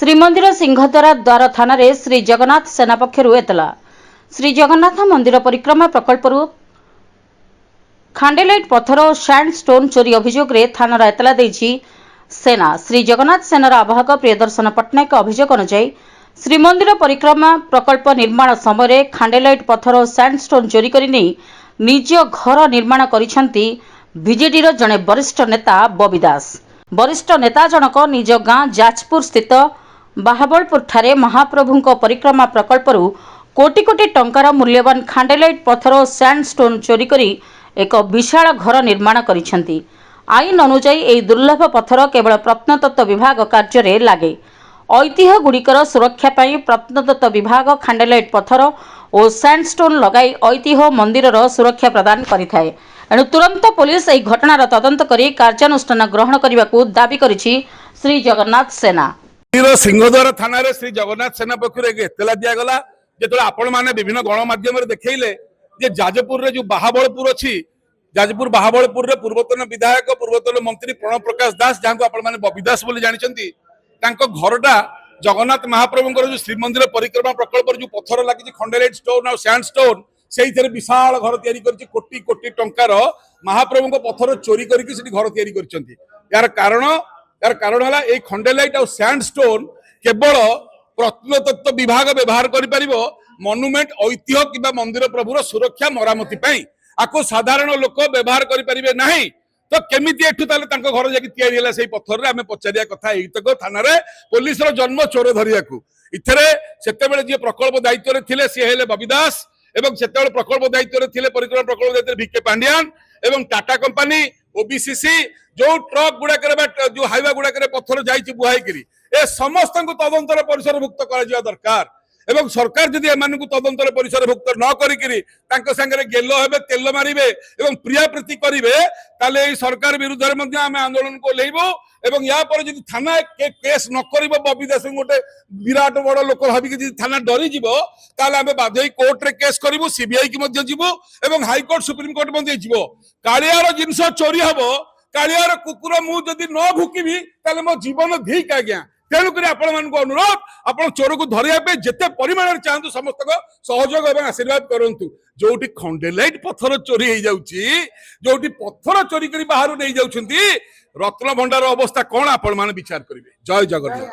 ଶ୍ରୀମନ୍ଦିର ସିଂହଦ୍ୱାର ଦ୍ୱାର ଥାନାରେ ଶ୍ରୀ ଜଗନ୍ନାଥ ସେନା ପକ୍ଷରୁ ଏତଲା। ଶ୍ରୀ ଜଗନ୍ନାଥ ମନ୍ଦିର ପରିକ୍ରମା ପ୍ରକଳ୍ପରୁ ଖାଣ୍ଡେଲାଇଟ୍ ପଥର ଓ ସ୍ୟାଣ୍ଡଷ୍ଟୋନ୍ ଚୋରି ଅଭିଯୋଗରେ ଥାନାର ଏତଲା ଦେଇଛି ସେନା। ଶ୍ରୀ ଜଗନ୍ନାଥ ସେନାର ଆବାହକ ପ୍ରିୟଦର୍ଶନ ପଟ୍ଟନାୟକ ଅଭିଯୋଗ ଅନୁଯାୟୀ ଶ୍ରୀମନ୍ଦିର ପରିକ୍ରମା ପ୍ରକଳ୍ପ ନିର୍ମାଣ ସମୟରେ ଖାଣ୍ଡେଲାଇଟ୍ ପଥର ଓ ସ୍ୟାଣ୍ଡଷ୍ଟୋନ୍ ଚୋରି କରି ନେଇ ନିଜ ଘର ନିର୍ମାଣ କରିଛନ୍ତି ବିଜେଡିର ଜଣେ ବରିଷ୍ଠ ନେତା ବବି ଦାସ। ବରିଷ୍ଠ ନେତା ଜଣକ ନିଜ ଗାଁ ଯାଜପୁର ସ୍ଥିତ ବାହାବଳପୁରଠାରେ ମହାପ୍ରଭୁଙ୍କ ପରିକ୍ରମା ପ୍ରକଳ୍ପରୁ କୋଟି କୋଟି ଟଙ୍କାର ମୂଲ୍ୟବାନ ଖାଣ୍ଡେଲାଇଟ୍ ପଥର ଓ ସ୍ୟାଣ୍ଡଷ୍ଟୋନ୍ ଚୋରି କରି ଏକ ବିଶାଳ ଘର ନିର୍ମାଣ କରିଛନ୍ତି। ଆଇନ ଅନୁଯାୟୀ ଏହି ଦୁର୍ଲଭ ପଥର କେବଳ ପ୍ରତ୍ନତତ୍ତ୍ୱ ବିଭାଗ କାର୍ଯ୍ୟରେ ଲାଗେ। ଐତିହ୍ୟଗୁଡ଼ିକର ସୁରକ୍ଷା ପାଇଁ ପ୍ରତ୍ନତତ୍ତ୍ୱ ବିଭାଗ ଖାଣ୍ଡେଲାଇଟ୍ ପଥର ଓ ସ୍ୟାଣ୍ଡଷ୍ଟୋନ୍ ଲଗାଇ ଐତିହ୍ୟ ମନ୍ଦିରର ସୁରକ୍ଷା ପ୍ରଦାନ କରିଥାଏ। ଏଣୁ ତୁରନ୍ତ ପୋଲିସ ଏହି ଘଟଣାର ତଦନ୍ତ କରି କାର୍ଯ୍ୟାନୁଷ୍ଠାନ ଗ୍ରହଣ କରିବାକୁ ଦାବି କରିଛି ଶ୍ରୀ ଜଗନ୍ନାଥ ସେନା। ସିଂହଦ୍ୱାର ଥାନାରେ ଶ୍ରୀ ଜଗନ୍ନାଥ ସେନା ପକ୍ଷରୁ ଏତଲା ଦିଆଗଲା ଯେତେବେଳେ ଆପଣ ମାନେ ବିଭିନ୍ନ ଗଣମାଧ୍ୟମରେ ଦେଖେଇଲେ ଯେ ଯାଜପୁରରେ ଯୋଉ ବାହାବଳପୁର ଅଛି, ଯାଜପୁର ବାହାବଳପୁରରେ ପୂର୍ବତନ ବିଧାୟକ ପୂର୍ବତନ ମନ୍ତ୍ରୀ ପ୍ରଣବ ପ୍ରକାଶ ଦାସ, ଯାହାକୁ ଆପଣ ମାନେ ବବି ଦାସ ବୋଲି ଜାଣିଛନ୍ତି, ତାଙ୍କ ଘରଟା ଜଗନ୍ନାଥ ମହାପ୍ରଭୁଙ୍କର ଯୋଉ ଶ୍ରୀମନ୍ଦିର ପରିକ୍ରମା ପ୍ରକଳ୍ପର ଯୋଉ ପଥର ଲାଗିଛି ଖଣ୍ଡେଲାଇଟ୍ ଷ୍ଟୋନ୍ ଆଉ ସ୍ୟାଣ୍ଡଷ୍ଟୋନ୍, ସେଇଥିରେ ବିଶାଳ ଘର ତିଆରି କରିଛି। କୋଟି କୋଟି ଟଙ୍କାର ମହାପ୍ରଭୁଙ୍କ ପଥର ଚୋରି କରିକି ସେଠି ଘର ତିଆରି କରିଛନ୍ତି। यार कारण है ये खंडेलाइट और सैंडस्टोन केवल प्रत्नतत्त्व विभाग व्यवहार कर मनुमेंट ऐतिह्य कि मंदिर प्रभुर सुरक्षा मरामती आपको साधारण लोक व्यवहार करें ना, तो केमिति एठू ताले घर जाकि पत्थर आम पचारिया कथा तक थाना पुलिस जन्म चोर धरिया इथे से प्रकल्प दायित्व थे सी हेले बबी दास एवं से प्रकल्प दायित्व थे परिक्रमा प्रकल्प दायित्व भिके पांडियान एवं टाटा कंपनी ओबीसीसी जो ट्रक गुड़ाक जो हाइवा गुड़ाक पत्थर जाइए बुहाईकरी ए समस्त तदंतर परिसरभुक्त कर दरकार एवं सरकार जदि एम तदंतर परिसरभुक्त न करी गेलो हेबे तेल मारिबे एवं प्रियाप्रीति करेंगे ताले सरकार विरुद्ध में आम आंदोलन को ओह्लैबु एवं या पर जदि थाना केस न करिबो बबी दास गोटे विराट बड़ लोक भाविक थाना डरी जीवो ताले आमे बाध्य कोर्ट रे केस करिवु सीबीआई की मध्य जीवु एवं हाईकोर्ट सुप्रीम कोर्ट मध्य जीवो। कालियार जिनस चोरी हबो कालियार कुकुर मु जदि न भुकिबी ताले मो जीवन धिक आज्ञा। तेणुक अनुरोध आप चोर को धरने जिते परिमाण चाहतु समस्त सहयोग और आशीर्वाद करूँ। जो खंडेलाइट पत्थर चोरी हो जाऊँगी जो पत्थर चोरी कर बाहर नहीं जाऊँ रत्न भंडार अवस्था कौन आपण विचार करेंगे। जय जगन्नाथ।